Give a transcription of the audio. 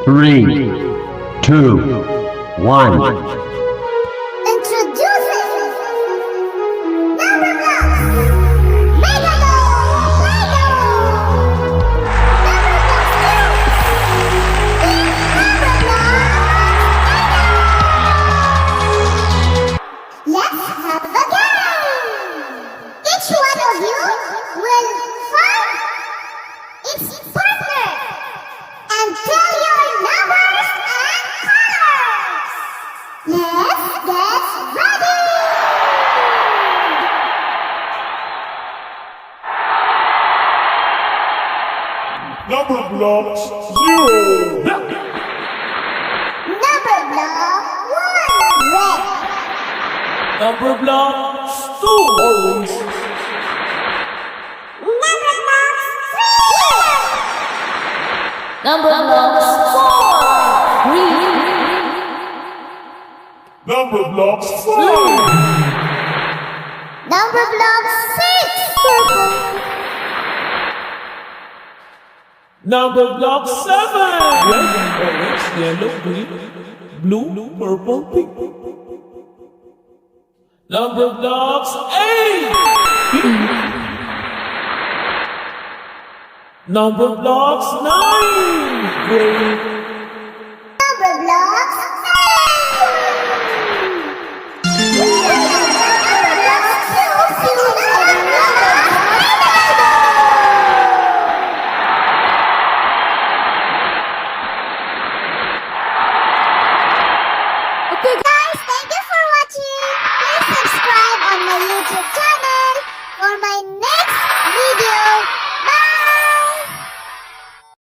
3, 2, 1. Introducing Numberblocks Playdough Let's have a game! Each one of you will find its partner and tell your numbers and colors. Let's get ready! Numberblocks 0. Numberblock 1 red. Numberblocks 2 orange. Numberblocks 3 yellow. Numberblocks 4 green. Numberblocks 5. Numberblock 6 purple. Numberblocks 7. Red, orange, yellow, green, blue, purple, pink. Numberblocks 8. Numberblocks 9. Gray.